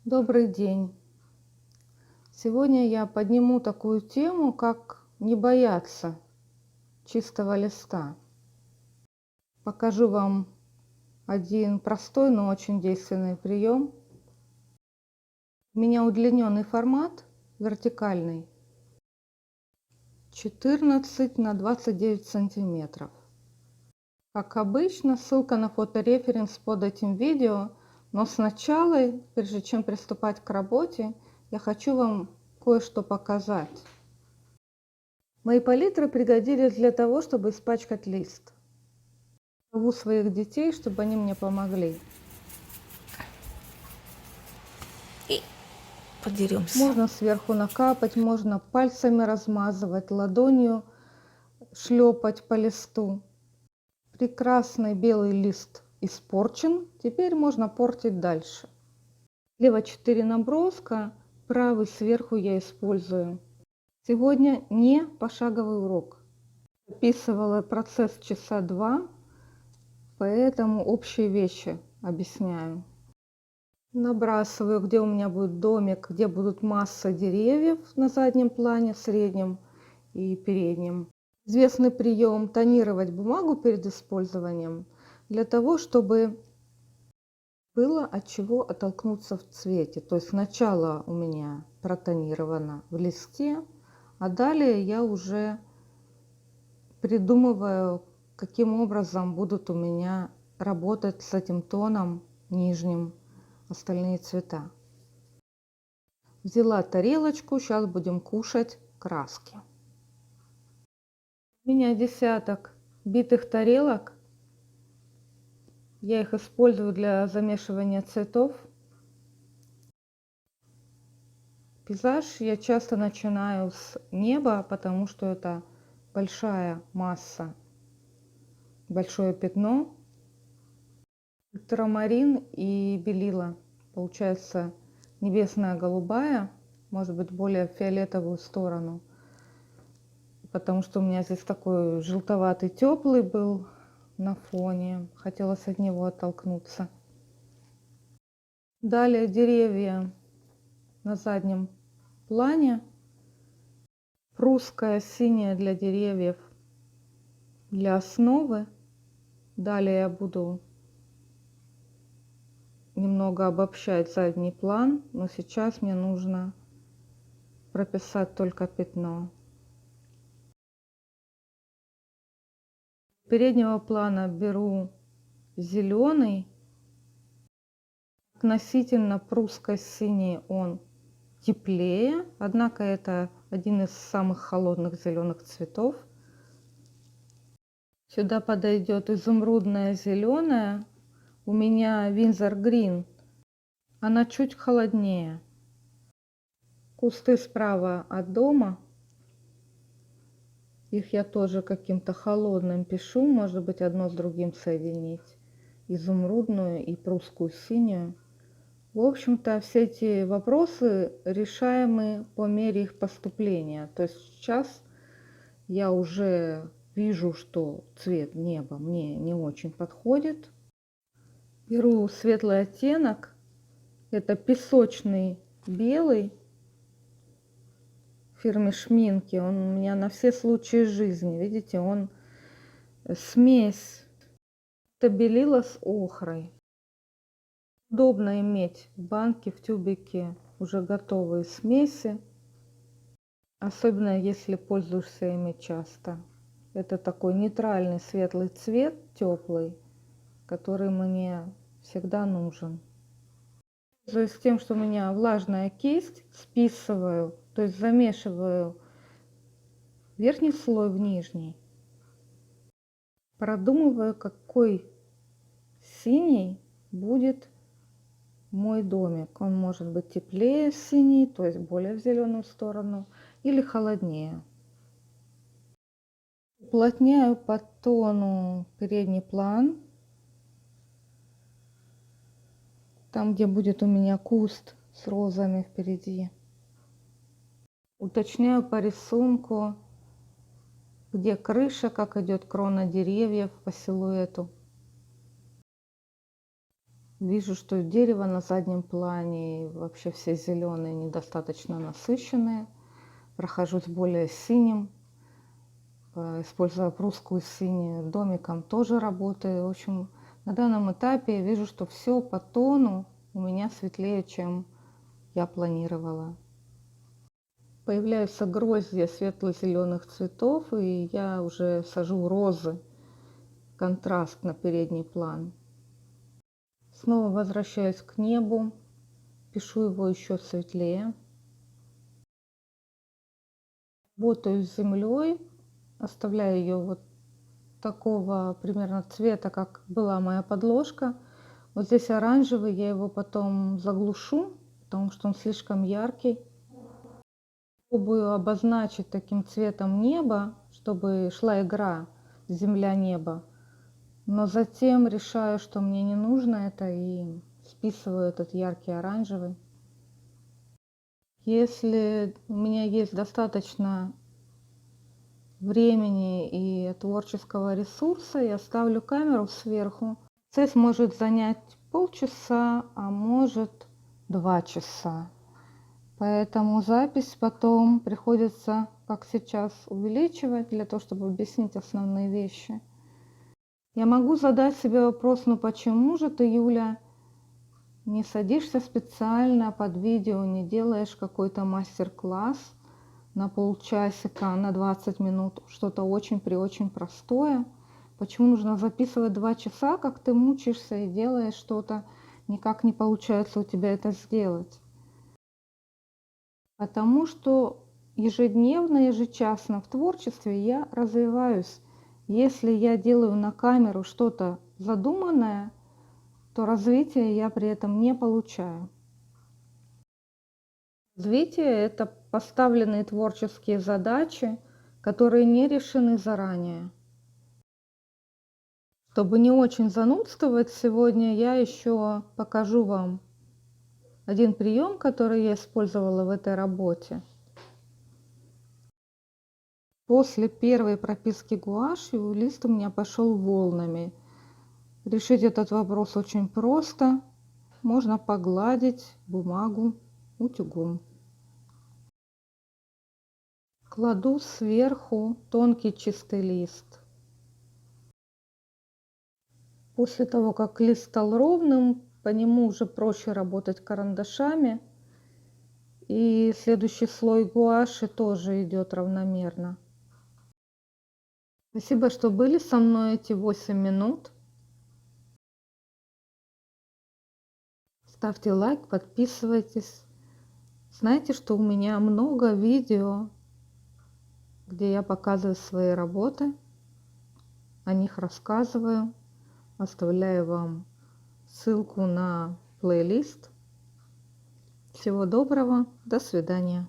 Добрый день! Сегодня я подниму такую тему, как не бояться чистого листа. Покажу вам один простой, но очень действенный прием. У меня удлиненный формат, вертикальный, 14 на 29 сантиметров. Как обычно, ссылка на фотореференс под этим видео. Но сначала, прежде чем приступать к работе, я хочу вам кое-что показать. Мои палитры пригодились для того, чтобы испачкать лист. Зову своих детей, чтобы они мне помогли. И подеремся. Можно сверху накапать, можно пальцами размазывать, ладонью шлепать по листу. Прекрасный белый лист испорчен, теперь можно портить дальше. Слева 4 наброска, правый сверху я использую. Сегодня не пошаговый урок. Описывала процесс часа 2, поэтому общие вещи объясняю. Набрасываю, где у меня будет домик, где будут масса деревьев на заднем плане, среднем и переднем. Известный прием тонировать бумагу перед использованием для того, чтобы было от чего оттолкнуться в цвете. То есть сначала у меня протонировано в листе, а далее я уже придумываю, каким образом будут у меня работать с этим тоном нижним остальные цвета. Взяла тарелочку, сейчас будем кушать краски. У меня десяток битых тарелок. Я их использую для замешивания цветов. Пейзаж я часто начинаю с неба, потому что это большая масса, большое пятно. Ультрамарин и белила. Получается небесная голубая, может быть более в фиолетовую сторону. Потому что у меня здесь такой желтоватый теплый был на фоне. Хотелось от него оттолкнуться. Далее деревья на заднем плане. Прусская синяя для деревьев для основы. Далее я буду немного обобщать задний план, но сейчас мне нужно прописать только пятно. С переднего плана беру зеленый. Относительно прусской синий он теплее, однако это один из самых холодных зеленых цветов. Сюда подойдет изумрудная зеленая. У меня Windsor Green. Она чуть холоднее. Кусты справа от дома. Их я тоже каким-то холодным пишу. Может быть, одно с другим соединить. Изумрудную и прусскую синюю. В общем-то, все эти вопросы решаемы по мере их поступления. То есть сейчас я уже вижу, что цвет неба мне не очень подходит. Беру светлый оттенок. Это песочный белый фирмы Шминки. Он у меня на все случаи жизни. Видите, он смесь. Это белила с охрой. Удобно иметь в банке, в тюбике уже готовые смеси. Особенно если пользуешься ими часто. Это такой нейтральный светлый цвет, теплый, который мне всегда нужен. Пользуясь тем, что у меня влажная кисть, списываю, то есть замешиваю верхний слой в нижний. Продумываю, какой синий будет мой домик. Он может быть теплее синий, то есть более в зеленую сторону, или холоднее. Уплотняю по тону передний план. Там, где будет у меня куст с розами впереди. Уточняю по рисунку, где крыша, как идет крона деревьев по силуэту. Вижу, что дерево на заднем плане, и вообще все зеленые, недостаточно насыщенные. Прохожусь более синим, используя прусскую синюю, домиком тоже работаю. В общем, на данном этапе я вижу, что все по тону у меня светлее, чем я планировала. Появляются гроздья светло-зеленых цветов, и я уже сажу розы, контраст на передний план. Снова возвращаюсь к небу, пишу его еще светлее. Работаю с землей, оставляю ее вот такого примерно цвета, как была моя подложка. Вот здесь оранжевый, я его потом заглушу, потому что он слишком яркий. Пробую обозначить таким цветом небо, чтобы шла игра земля-небо. Но затем решаю, что мне не нужно это, и списываю этот яркий оранжевый. Если у меня есть достаточно времени и творческого ресурса, я ставлю камеру сверху. Процесс может занять полчаса, а может 2 часа. Поэтому запись потом приходится, как сейчас, увеличивать для того, чтобы объяснить основные вещи. Я могу задать себе вопрос, ну почему же ты, Юля, не садишься специально под видео, не делаешь какой-то мастер-класс на полчасика, на 20 минут, что-то очень простое. Почему нужно записывать 2 часа, как ты мучаешься и делаешь что-то, никак не получается у тебя это сделать? Потому что ежедневно, ежечасно в творчестве я развиваюсь. Если я делаю на камеру что-то задуманное, то развития я при этом не получаю. Развитие – это поставленные творческие задачи, которые не решены заранее. Чтобы не очень занудствовать, сегодня я еще покажу вам один прием, который я использовала в этой работе. После первой прописки гуашью лист у меня пошел волнами. Решить этот вопрос очень просто. Можно погладить бумагу утюгом. Кладу сверху тонкий чистый лист. После того, как лист стал ровным, по нему уже проще работать карандашами. И следующий слой гуаши тоже идет равномерно. Спасибо, что были со мной эти 8 минут. Ставьте лайк, подписывайтесь. Знаете, что у меня много видео, где я показываю свои работы, о них рассказываю. Оставляю вам ссылку на плейлист. Всего доброго, до свидания.